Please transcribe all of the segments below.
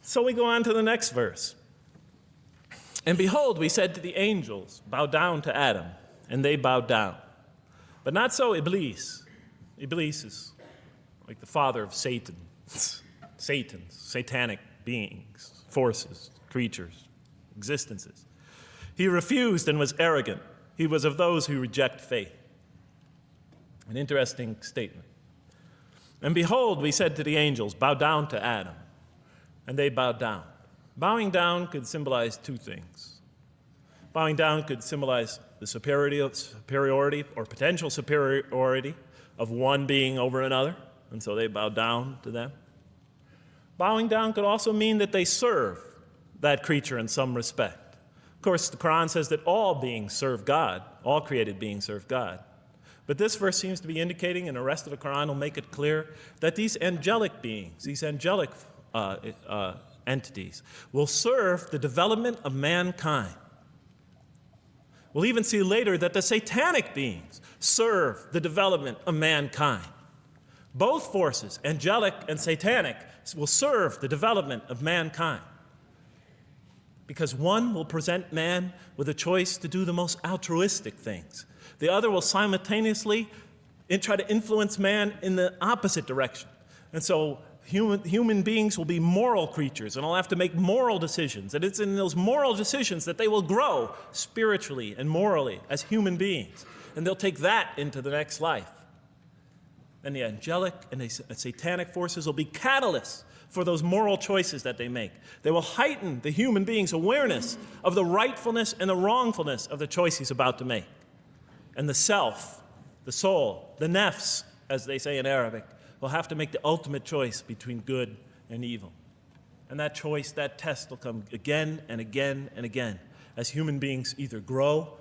So we go on to the next verse. And behold, we said to the angels, bow down to Adam, and they bowed down. But not so Iblis. Iblis is like the father of Satan. Satan's, satanic beings, forces, creatures, existences. He refused and was arrogant. He was of those who reject faith. An interesting statement. And behold, we said to the angels, bow down to Adam, and they bowed down. Bowing down could symbolize two things. Bowing down could symbolize the superiority or potential superiority of one being over another, and so they bowed down to them. Bowing down could also mean that they serve that creature in some respect. Of course, the Quran says that all beings serve God, all created beings serve God. But this verse seems to be indicating, and the rest of the Quran will make it clear, that these angelic beings, these angelic entities, will serve the development of mankind. We'll even see later that the satanic beings serve the development of mankind. Both forces, angelic and satanic, will serve the development of mankind. Because one will present man with a choice to do the most altruistic things. The other will simultaneously try to influence man in the opposite direction. And so human beings will be moral creatures, and will have to make moral decisions. And it's in those moral decisions that they will grow spiritually and morally as human beings. And they'll take that into the next life. And the angelic and the satanic forces will be catalysts for those moral choices that they make. They will heighten the human being's awareness of the rightfulness and the wrongfulness of the choice he's about to make. And the self, the soul, the nafs, as they say in Arabic, will have to make the ultimate choice between good and evil. And that choice, that test will come again and again and again as human beings either grow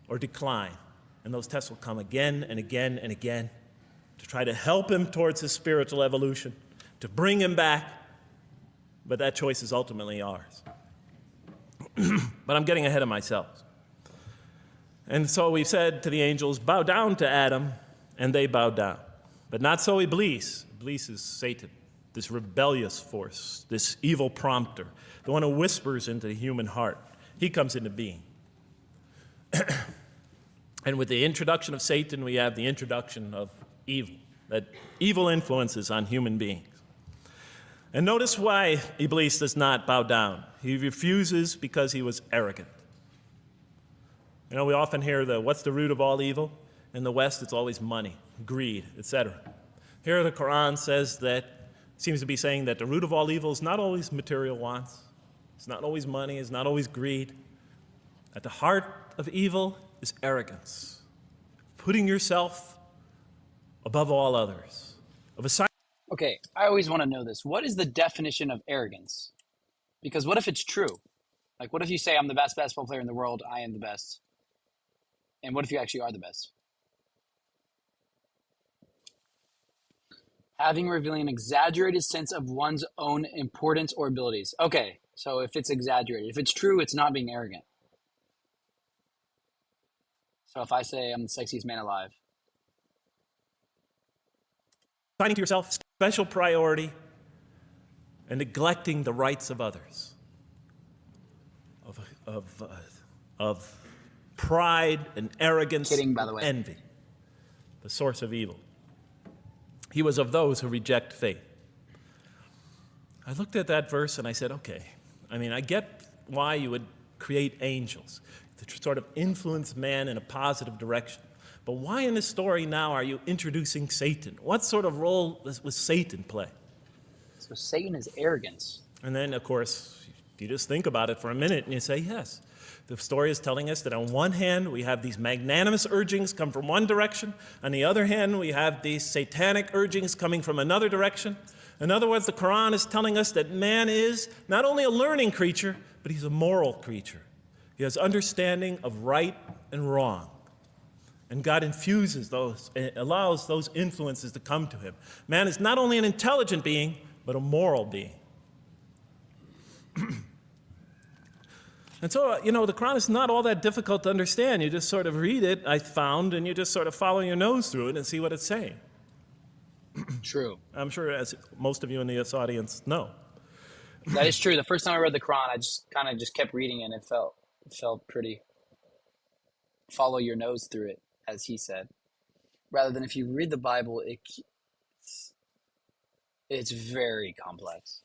or decline. And those tests will come again and again and again to try to help him towards his spiritual evolution, to bring him back, but that choice is ultimately ours. But I'm getting ahead of myself. And so we said to the angels, bow down to Adam, and they bowed down. But not so Iblis. Iblis is Satan, this rebellious force, this evil prompter, the one who whispers into the human heart. He comes into being. And with the introduction of Satan, we have the introduction of evil, that evil influences on human beings. And notice why Iblis does not bow down. He refuses because he was arrogant. You know, we often hear what's the root of all evil? In the West, it's always money, greed, etc. Here the Quran says seems to be saying that the root of all evil is not always material wants. It's not always money, it's not always greed. At the heart of evil is arrogance, putting yourself above all others. Okay, I always want to know this. What is the definition of arrogance? Because what if it's true? Like, what if you say, I'm the best basketball player in the world, I am the best? And what if you actually are the best? Revealing an exaggerated sense of one's own importance or abilities. Okay, so if it's exaggerated, if it's true, it's not being arrogant. So if I say I'm the sexiest man alive. Assigning to yourself special priority and neglecting the rights of others. Of pride and arrogance Kidding, by the way. and envy, the source of evil. He was of those who reject faith. I looked at that verse and I said, okay, I get why you would create angels to sort of influence man in a positive direction. But why in this story now are you introducing Satan? What sort of role was Satan play? So Satan is arrogance. And then, of course, you just think about it for a minute and you say, yes. The story is telling us that on one hand, we have these magnanimous urgings come from one direction. On the other hand, we have these satanic urgings coming from another direction. In other words, the Quran is telling us that man is not only a learning creature, but he's a moral creature. He has understanding of right and wrong. And God infuses those, allows those influences to come to him. Man is not only an intelligent being, but a moral being. And so, the Quran is not all that difficult to understand. You just sort of read it, I found, and you just sort of follow your nose through it and see what it's saying. True. I'm sure, as most of you in this audience know. That is true. The first time I read the Quran, I just kind of just kept reading it, and it felt pretty follow your nose through it, as he said. Rather than if you read the Bible, it's very complex.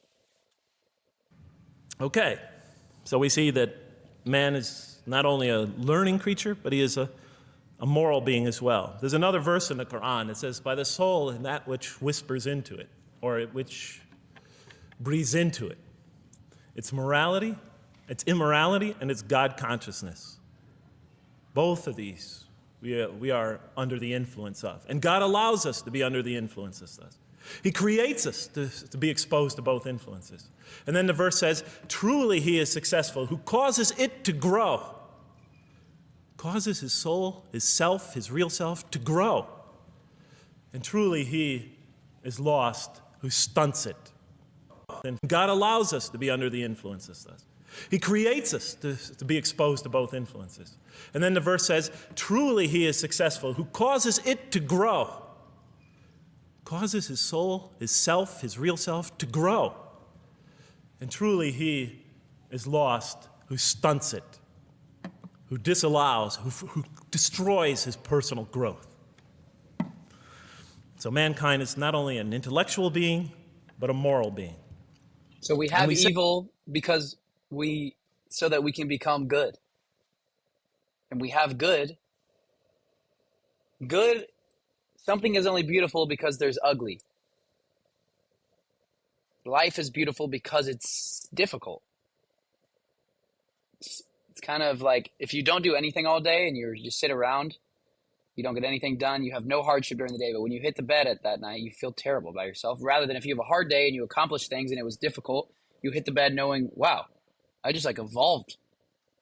Okay, so we see that man is not only a learning creature, but he is a moral being as well. There's another verse in the Quran that says, by the soul and that which whispers into it, or which breathes into it. It's morality, it's immorality, and it's God consciousness. Both of these we are under the influence of. And God allows us to be under the influences of. He creates us to be exposed to both influences. And then the verse says, truly he is successful, who causes it to grow. Causes his soul, his self, his real self to grow. And truly he is lost, who stunts it. And God allows us to be under the influences of. He creates us to be exposed to both influences. And then the verse says, truly he is successful, who causes it to grow. Causes his soul, his self, his real self to grow. And truly he is lost, who stunts it, who disallows, who destroys his personal growth. So mankind is not only an intellectual being, but a moral being. So we have evil because so that we can become good. And we have good. Good, something is only beautiful because there's ugly. Life is beautiful because it's difficult. It's kind of like if you don't do anything all day and you just sit around, you don't get anything done, you have no hardship during the day, but when you hit the bed at that night, you feel terrible about yourself. Rather than if you have a hard day and you accomplish things and it was difficult, you hit the bed knowing, wow, I just evolved.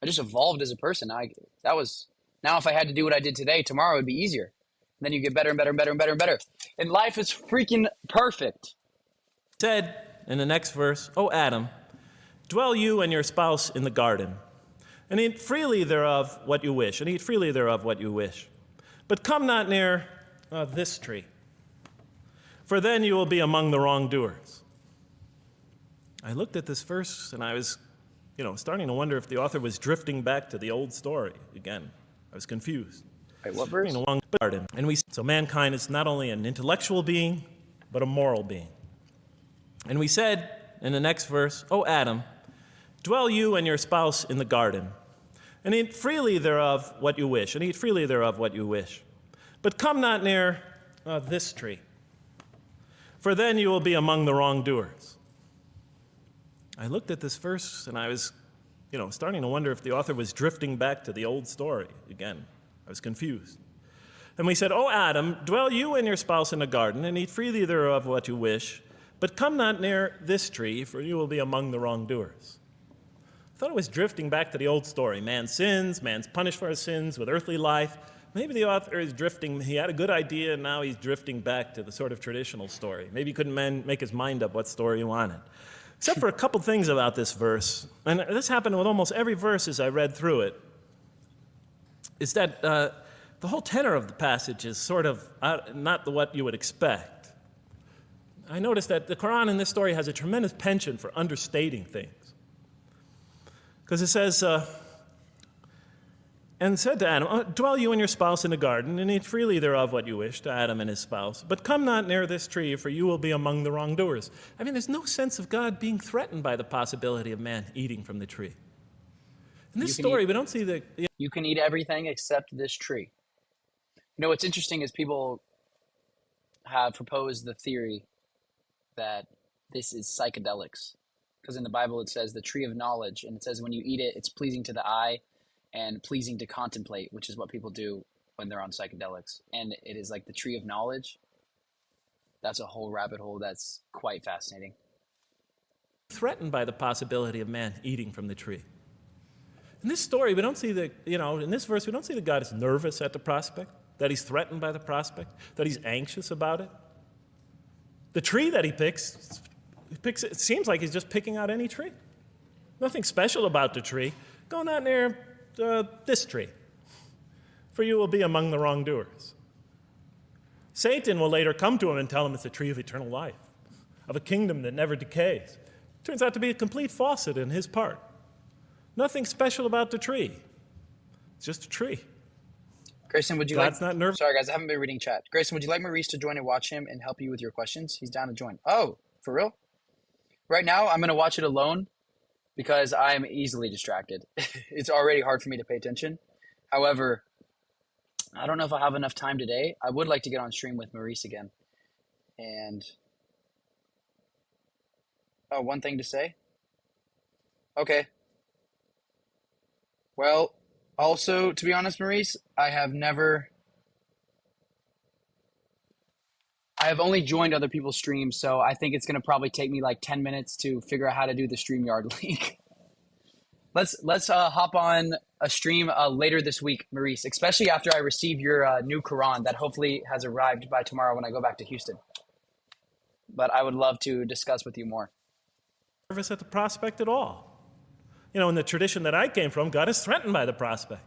I just evolved as a person. Now if I had to do what I did today, tomorrow would be easier. And then you get better and better and better and better and better. And life is freaking perfect. Said in the next verse, O Adam, dwell you and your spouse in the garden, and eat freely thereof what you wish, and eat freely thereof what you wish. But come not near this tree, for then you will be among the wrongdoers. I looked at this verse and I was, starting to wonder if the author was drifting back to the old story again. I was confused. Wait, what verse? Along the garden. So mankind is not only an intellectual being, but a moral being. And we said in the next verse, O Adam, dwell you and your spouse in the garden, and eat freely thereof what you wish, and eat freely thereof what you wish. But come not near this tree, for then you will be among the wrongdoers. I looked at this verse and I was, starting to wonder if the author was drifting back to the old story again. I was confused. And we said, O Adam, dwell you and your spouse in the garden, and eat freely thereof what you wish, but come not near this tree, for you will be among the wrongdoers. I thought it was drifting back to the old story. Man sins, man's punished for his sins with earthly life. Maybe the author is drifting, he had a good idea, and now he's drifting back to the sort of traditional story. Maybe he couldn't make his mind up what story he wanted. Except for a couple things about this verse, and this happened with almost every verse as I read through it, is that the whole tenor of the passage is sort of not what you would expect. I noticed that the Quran in this story has a tremendous penchant for understating things. Because it says, and said to Adam, dwell you and your spouse in the garden, and eat freely thereof what you wish, to Adam and his spouse. But come not near this tree, for you will be among the wrongdoers. I mean, there's no sense of God being threatened by the possibility of man eating from the tree. In this story, we don't see the... You can eat everything except this tree. What's interesting is people have proposed the theory that this is psychedelics. Because in the Bible it says the tree of knowledge, and it says when you eat it, it's pleasing to the eye and pleasing to contemplate, which is what people do when they're on psychedelics. And it is like the tree of knowledge. That's a whole rabbit hole that's quite fascinating. Threatened by the possibility of man eating from the tree. In this story, we don't see in this verse, we don't see that God is nervous at the prospect, that he's threatened by the prospect, that he's anxious about it. The tree that he picks, it seems like he's just picking out any tree. Nothing special about the tree. Go not near this tree, for you will be among the wrongdoers. Satan will later come to him and tell him it's a tree of eternal life, of a kingdom that never decays. Turns out to be a complete falsehood in his part. Nothing special about the tree. It's just a tree. Grayson, would you God's not nervous. Sorry, guys, I haven't been reading chat. Grayson, would you like Maurice to join and watch him and help you with your questions? He's down to join. Oh, for real? Right now, I'm going to watch it alone because I'm easily distracted. It's already hard for me to pay attention. However, I don't know if I'll have enough time today. I would like to get on stream with Maurice again. And, oh, one thing to say? Okay. Well, also, to be honest, Maurice, I have only joined other people's streams, so I think it's going to probably take me like 10 minutes to figure out how to do the StreamYard link. Let's hop on a stream later this week, Maurice, especially after I receive your new Quran that hopefully has arrived by tomorrow when I go back to Houston. But I would love to discuss with you more. Nervous at the prospect at all. You know, in the tradition that I came from, God is threatened by the prospect.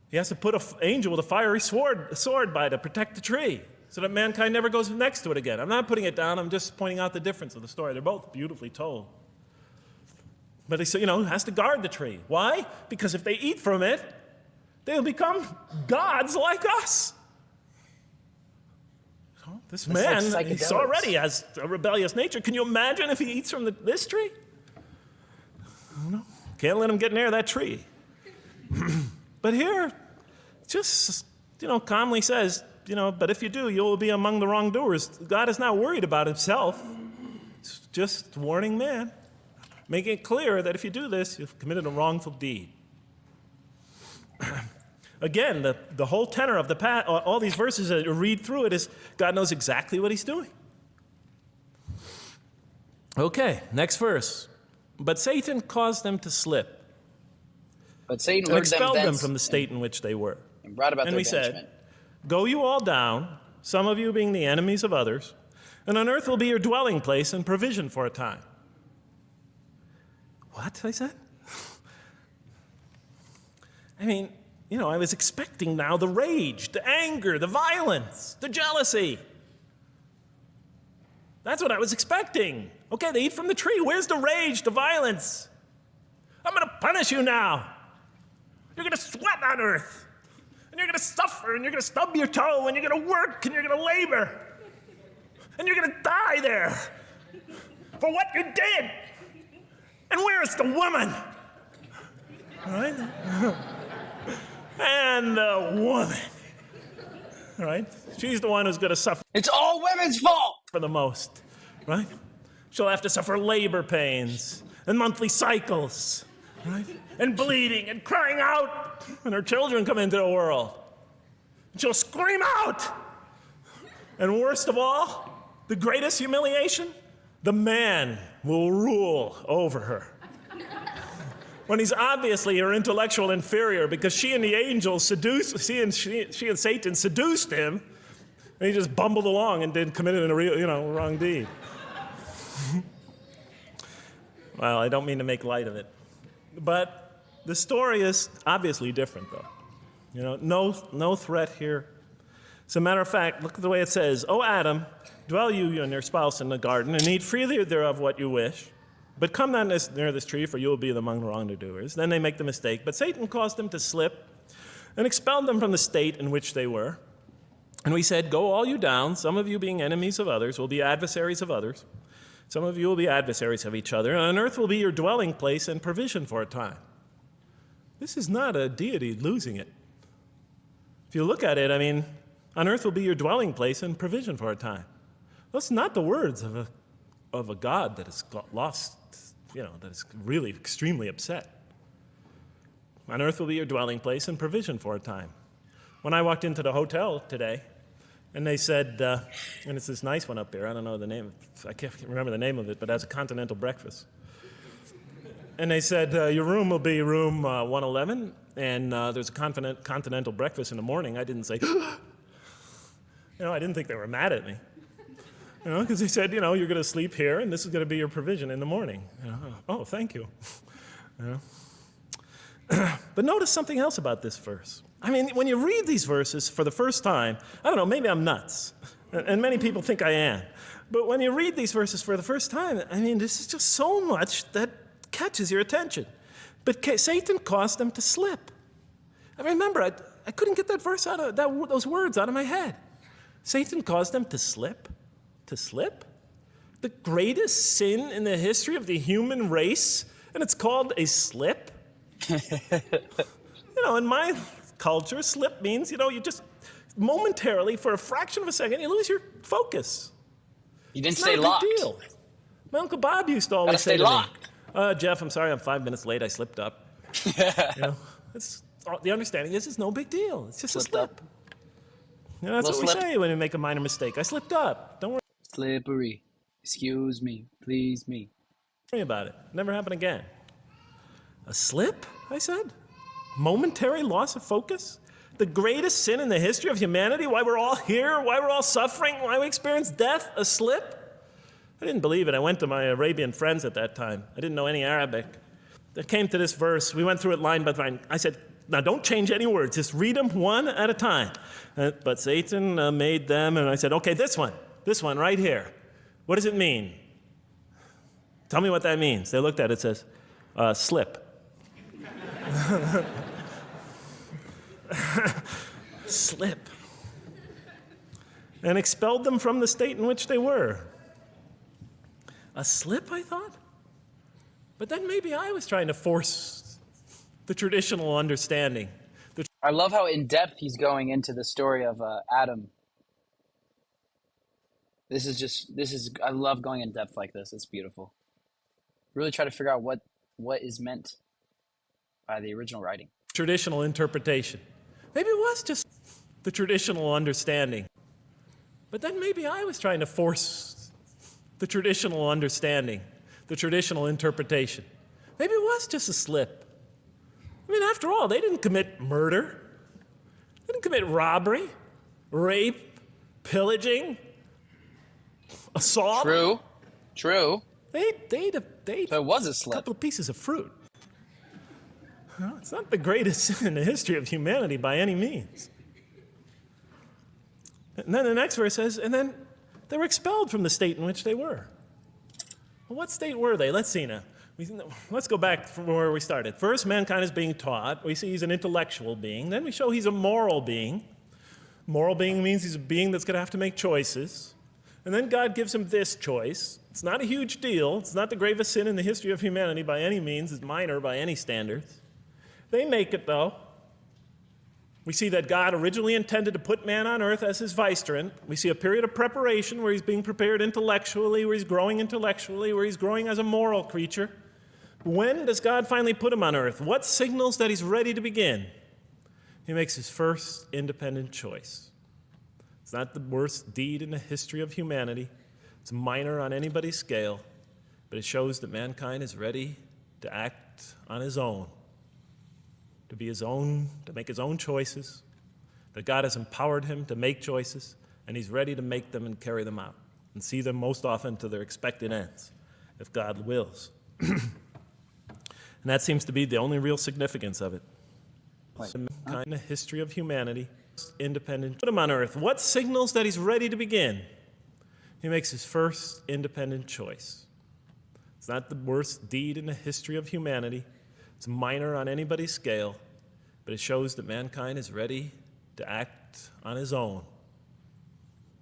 He has to put an angel with a fiery sword by to protect the tree so that mankind never goes next to it again. I'm not putting it down. I'm just pointing out the difference of the story. They're both beautifully told. But he has to guard the tree. Why? Because if they eat from it, they'll become gods like us. This man, like he already has a rebellious nature. Can you imagine if he eats from this tree? No, can't let him get near that tree. But here, just, calmly says, but if you do, you'll be among the wrongdoers. God is not worried about himself. It's just warning man, making it clear that if you do this, you've committed a wrongful deed. Again, the whole tenor of all these verses, as you read through it, is God knows exactly what he's doing. Okay, next verse. But Satan caused them to slip. But Satan and expelled them from the state in which they were. And brought about their banishment. Said, go you all down, some of you being the enemies of others, and on earth will be your dwelling place and provision for a time. What? I said? I was expecting now the rage, the anger, the violence, the jealousy. That's what I was expecting. Okay, they eat from the tree. Where's the rage, the violence? I'm going to punish you now. You're going to sweat on earth. And you're going to suffer, and you're going to stub your toe, and you're going to work, and you're going to labor. And you're going to die there for what you did. And where's the woman? All right? And the woman. All right? She's the one who's going to suffer. It's all women's fault. For the most, right? She'll have to suffer labor pains and monthly cycles, right? And bleeding and crying out when her children come into the world. And she'll scream out. And worst of all, the greatest humiliation, the man will rule over her. When he's obviously her intellectual inferior because she and the angels she and Satan seduced him, and he just bumbled along and committed a real, wrong deed. Well, I don't mean to make light of it. But the story is obviously different, though. No threat here. As a matter of fact, look at the way it says, O Adam, dwell you and your spouse in the garden, and eat freely thereof what you wish. But come not near this tree, for you will be among the wrongdoers. Then they make the mistake. But Satan caused them to slip and expelled them from the state in which they were. And we said, go all you down, some of you being enemies of others, will be adversaries of others. Some of you will be adversaries of each other, and on earth will be your dwelling place and provision for a time. This is not a deity losing it. If you look at it, on earth will be your dwelling place and provision for a time. That's not the words of a God that has lost, that is really extremely upset. On earth will be your dwelling place and provision for a time. When I walked into the hotel today, and they said, and it's this nice one up here, I don't know the name, I can't remember the name of it, but it has a continental breakfast. And they said, your room will be room 111, and there's a continental breakfast in the morning. I didn't say, I didn't think they were mad at me. Because they said, you're going to sleep here, and this is going to be your provision in the morning. Oh, thank you. But notice something else about this verse. When you read these verses for the first time, I don't know, maybe I'm nuts. And many people think I am. But when you read these verses for the first time, I mean, this is just so much that catches your attention. But Satan caused them to slip. I remember, I couldn't get that verse out of those words out of my head. Satan caused them to slip. To slip? The greatest sin in the history of the human race, and it's called a slip? In my culture, slip means, you just momentarily, for a fraction of a second, you lose your focus. You didn't stay locked. It's not a big deal. My Uncle Bob used to always say to me, Jeff, I'm sorry, I'm 5 minutes late, I slipped up. The understanding is it's no big deal. It's just a slip. That's what we say when we make a minor mistake. I slipped up. Don't worry. Slippery. Excuse me. Please me. Don't worry about it. Never happen again. A slip, I said? Momentary loss of focus? The greatest sin in the history of humanity? Why we're all here? Why we're all suffering? Why we experience death? A slip? I didn't believe it. I went to my Arabian friends at that time. I didn't know any Arabic. They came to this verse. We went through it line by line. I said, now don't change any words. Just read them one at a time. But Satan made them, and I said, okay, this one right here. What does it mean? Tell me what that means. They looked at it. It says, slip. Slip. And expelled them from the state in which they were. A slip, I thought? But then maybe I was trying to force the traditional understanding. I love how in-depth he's going into the story of Adam. I love going in depth like this. It's beautiful. Really try to figure out what is meant by the original writing. Traditional interpretation. Maybe it was just the traditional understanding. But then maybe I was trying to force the traditional understanding, the traditional interpretation. Maybe it was just a slip. I mean, after all, they didn't commit murder. They didn't commit robbery, rape, pillaging, assault. True. They So it was a slip. A couple of pieces of fruit. It's not the greatest sin in the history of humanity by any means. And then the next verse says, and then they were expelled from the state in which they were. Well, what state were they? Let's see now. Let's go back from where we started. First, mankind is being taught. We see he's an intellectual being. Then we show he's a moral being. Moral being means he's a being that's going to have to make choices. And then God gives him this choice. It's not a huge deal. It's not the gravest sin in the history of humanity by any means. It's minor by any standards. They make it, though. We see that God originally intended to put man on earth as his vicegerent. We see a period of preparation where he's being prepared intellectually, where he's growing as a moral creature. When does God finally put him on earth? What signals that he's ready to begin? He makes his first independent choice. It's not the worst deed in the history of humanity. It's minor on anybody's scale, but it shows that mankind is ready to act on his own, to be his own, to make his own choices, that God has empowered him to make choices, and he's ready to make them and carry them out and see them most often to their expected ends, if God wills. And that seems to be the only real significance of it. In the history of humanity, independent, put him on earth. What signals that he's ready to begin? He makes his first independent choice. It's not the worst deed in the history of humanity. It's minor on anybody's scale, but it shows that mankind is ready to act on his own,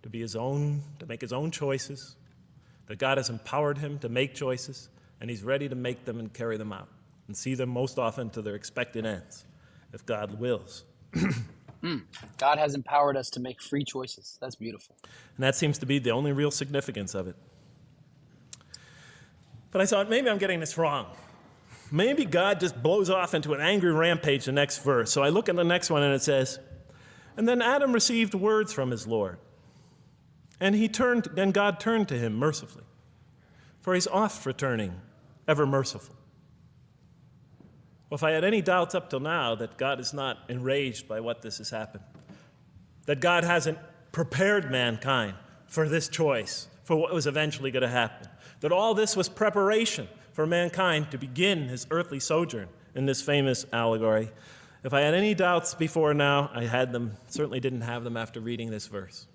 to be his own, to make his own choices, that God has empowered him to make choices, and he's ready to make them and carry them out and see them most often to their expected ends, if God wills. God has empowered us to make free choices. That's beautiful. And that seems to be the only real significance of it. But I thought, maybe I'm getting this wrong. Maybe God just blows off into an angry rampage the next verse. So I look at the next one and it says, and then Adam received words from his Lord. And God turned to him mercifully, for he's oft returning, ever merciful. Well, if I had any doubts up till now that God is not enraged by what this has happened, that God hasn't prepared mankind for this choice, for what was eventually going to happen, that all this was preparation for mankind to begin his earthly sojourn in this famous allegory. If I had any doubts before now, I had them, certainly didn't have them after reading this verse.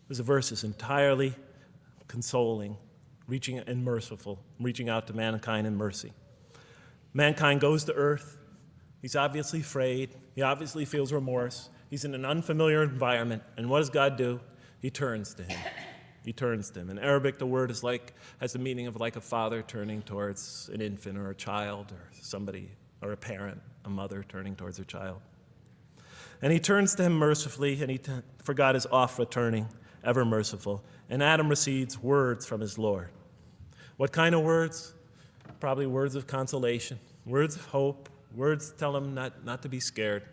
This verse is entirely consoling, reaching and merciful, reaching out to mankind in mercy. Mankind goes to earth. He's obviously afraid. He obviously feels remorse. He's in an unfamiliar environment. And what does God do? He turns to him. He turns to him. In Arabic, the word has the meaning of like a father turning towards an infant or a child or somebody, or a parent, a mother turning towards her child. And he turns to him mercifully, and for God is oft returning, ever merciful. And Adam receives words from his Lord. What kind of words? Probably words of consolation, words of hope, words tell him not to be scared.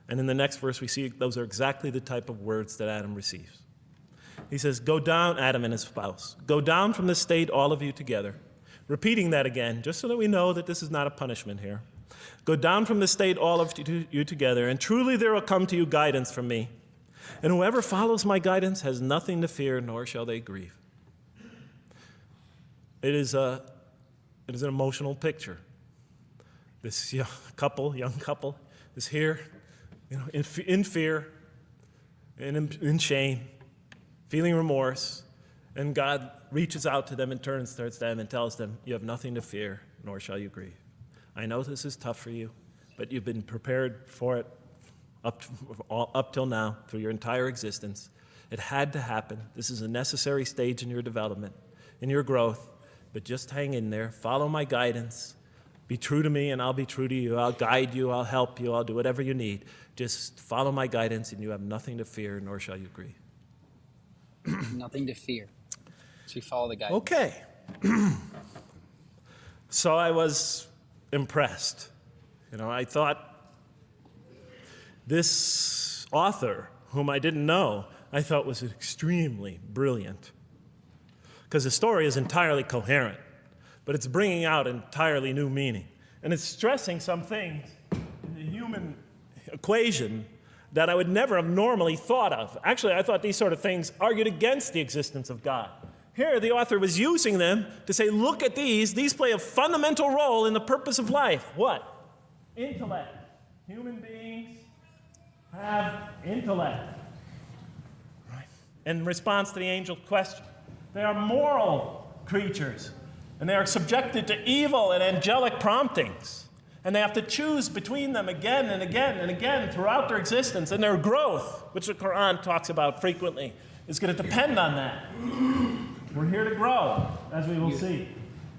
And in the next verse, we see those are exactly the type of words that Adam receives. He says, "Go down, Adam and his spouse. Go down from this state, all of you together." Repeating that again, just so that we know that this is not a punishment here. "Go down from this state, all of you together, and truly there will come to you guidance from me. And whoever follows my guidance has nothing to fear, nor shall they grieve." It is an emotional picture. This young couple is here, in fear and in shame, feeling remorse, and God reaches out to them and turns towards them and tells them, "You have nothing to fear, nor shall you grieve. I know this is tough for you, but you've been prepared for it up till now, through your entire existence. It had to happen. This is a necessary stage in your development, in your growth, but just hang in there. Follow my guidance. Be true to me, and I'll be true to you. I'll guide you. I'll help you. I'll do whatever you need. Just follow my guidance, and you have nothing to fear, nor shall you grieve." Nothing to fear. So you follow the guidance. Okay. So I was impressed. I thought this author, whom I didn't know, I thought was extremely brilliant. Because the story is entirely coherent, but it's bringing out entirely new meaning. And it's stressing some things in the human equation that I would never have normally thought of. Actually, I thought these sort of things argued against the existence of God. Here, the author was using them to say, look at these. These play a fundamental role in the purpose of life. What? Intellect. Human beings have intellect. Right? In response to the angel's question, they are moral creatures, and they are subjected to evil and angelic promptings. And they have to choose between them again and again and again throughout their existence. And their growth, which the Quran talks about frequently, is going to depend on that. We're here to grow, as we will see.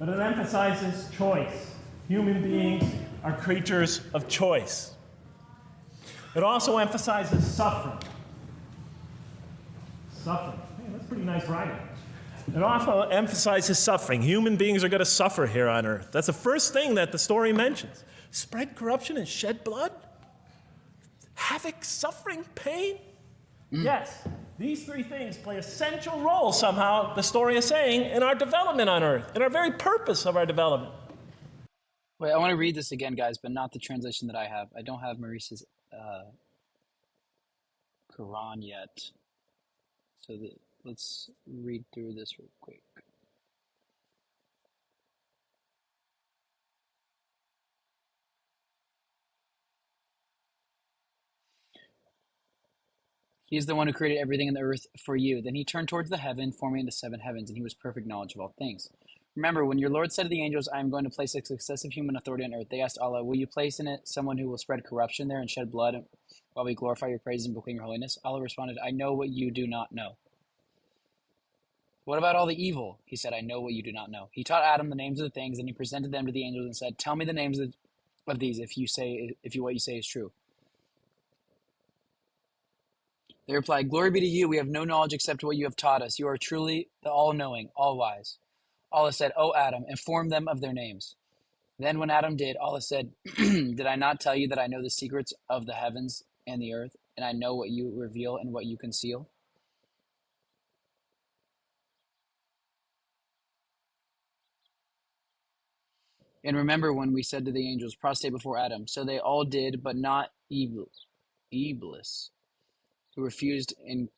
But it emphasizes choice. Human beings are creatures of choice. It also emphasizes suffering. Suffering. Hey, that's pretty nice writing. It also emphasizes suffering. Human beings are going to suffer here on earth. That's the first thing that the story mentions. Spread corruption and shed blood? Havoc, suffering, pain? Yes, these three things play essential roles somehow, the story is saying, in our development on earth, in our very purpose of our development. Wait, I want to read this again, guys, but not the translation that I have. I don't have Maurice's Quran yet. So let's read through this real quick. He is the one who created everything in the earth for you. Then he turned towards the heaven, forming the seven heavens, and he was perfect knowledge of all things. Remember, when your Lord said to the angels, I am going to place a successive human authority on earth, they asked Allah, will you place in it someone who will spread corruption there and shed blood while we glorify your praise and proclaim your holiness? Allah responded, I know what you do not know. What about all the evil? He said, I know what you do not know. He taught Adam the names of the things, and he presented them to the angels and said, tell me the names of these if what you say is true. They replied, glory be to you, we have no knowledge except what you have taught us. You are truly the all-knowing, all-wise. Allah said, O Adam, inform them of their names. Then when Adam did, Allah said, did I not tell you that I know the secrets of the heavens and the earth, and I know what you reveal and what you conceal? And remember when we said to the angels, prostrate before Adam. So they all did, but not Iblis, who refused and